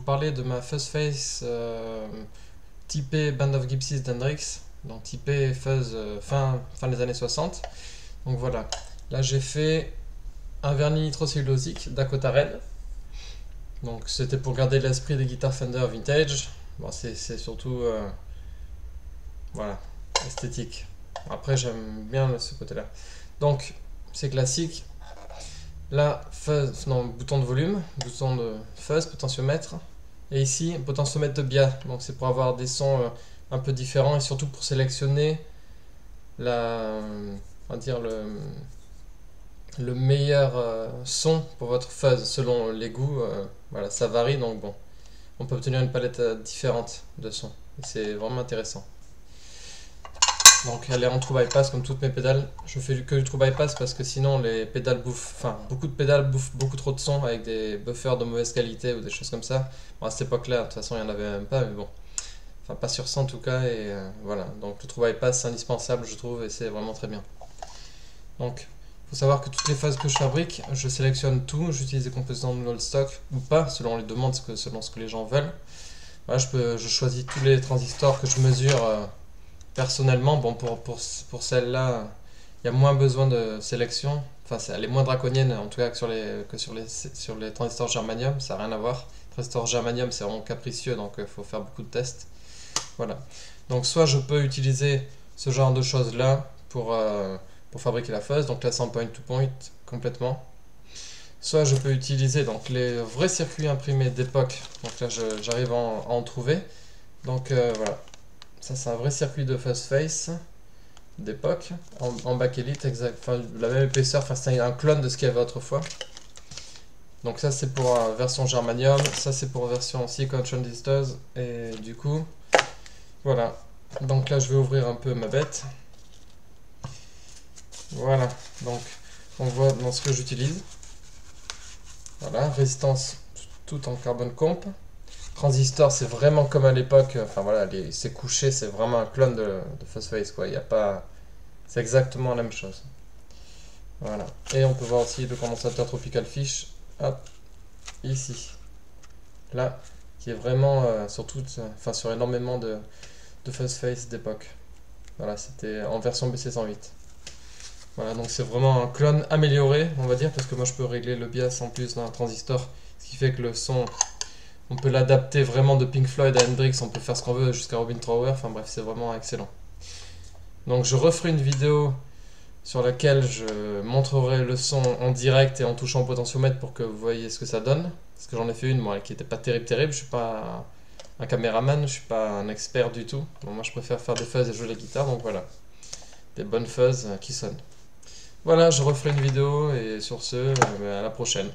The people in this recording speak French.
parler de ma Fuzz Face typée Band of Gypsies d'Hendrix, donc typée Fuzz fin des années 60. Donc voilà, là j'ai fait un vernis nitrocellulosique Dakota Red. Donc c'était pour garder l'esprit des guitares Fender vintage. Bon, c'est surtout voilà, esthétique. Après j'aime bien ce côté-là. Donc c'est classique. Là, fuzz, non, bouton de volume, bouton de fuzz, potentiomètre. Et ici, potentiomètre de bias. Donc c'est pour avoir des sons un peu différents et surtout pour sélectionner on va dire le meilleur son pour votre fuzz selon les goûts. Voilà, ça varie donc bon, on peut obtenir une palette différente de sons. C'est vraiment intéressant. Donc elle est en true bypass comme toutes mes pédales. Je fais que du true bypass parce que sinon les pédales bouffent, enfin beaucoup de pédales bouffent beaucoup trop de son avec des buffers de mauvaise qualité ou des choses comme ça. Bon, à cette époque-là, de toute façon il n'y en avait même pas, mais bon. Enfin pas sur ça en tout cas, et voilà. Donc le true bypass c'est indispensable je trouve et c'est vraiment très bien. Donc il faut savoir que toutes les phases que je fabrique, je sélectionne tout, j'utilise des composants de old stock ou pas, selon les demandes, selon ce que les gens veulent. Voilà, je choisis tous les transistors que je mesure. Personnellement, bon, pour celle-là, il y a moins besoin de sélection. Enfin, elle est moins draconienne en tout cas que sur les transistors germanium, ça n'a rien à voir. Les transistors germanium, c'est vraiment capricieux, donc il faut faire beaucoup de tests. Voilà. Donc, soit je peux utiliser ce genre de choses-là pour fabriquer la fuzz, donc là, c'est en point-to-point complètement. Soit je peux utiliser donc les vrais circuits imprimés d'époque. Donc là, j'arrive à en trouver. Donc voilà. Ça, c'est un vrai circuit de Fuzz Face d'époque, en bakélite, exact, enfin, la même épaisseur, enfin, c'est un clone de ce qu'il y avait autrefois. Donc ça, c'est pour version germanium, ça, c'est pour version silicon transistors, et du coup, voilà. Donc là, je vais ouvrir un peu ma bête. Voilà, donc on voit dans ce que j'utilise. Voilà, résistance tout en carbone comp. Transistor, c'est vraiment comme à l'époque, enfin voilà, c'est couché, c'est vraiment un clone de Fuzz Face, quoi. Il y a pas, c'est exactement la même chose. Voilà. Et on peut voir aussi le condensateur Tropical Fish, hop, ici. Là, qui est vraiment sur énormément de Fuzz Face d'époque. Voilà, c'était en version BC108. Voilà, donc c'est vraiment un clone amélioré, on va dire, parce que moi je peux régler le bias en plus d'un transistor, ce qui fait que le son, on peut l'adapter vraiment de Pink Floyd à Hendrix, on peut faire ce qu'on veut jusqu'à Robin Trower, enfin bref, c'est vraiment excellent. Donc je referai une vidéo sur laquelle je montrerai le son en direct et en touchant au potentiomètre pour que vous voyez ce que ça donne. Parce que j'en ai fait une, moi, qui n'était pas terrible, je suis pas un caméraman, je suis pas un expert du tout. Bon, moi je préfère faire des fuzz et jouer la guitare, donc voilà. Des bonnes fuzz qui sonnent. Voilà, je referai une vidéo et sur ce, à la prochaine.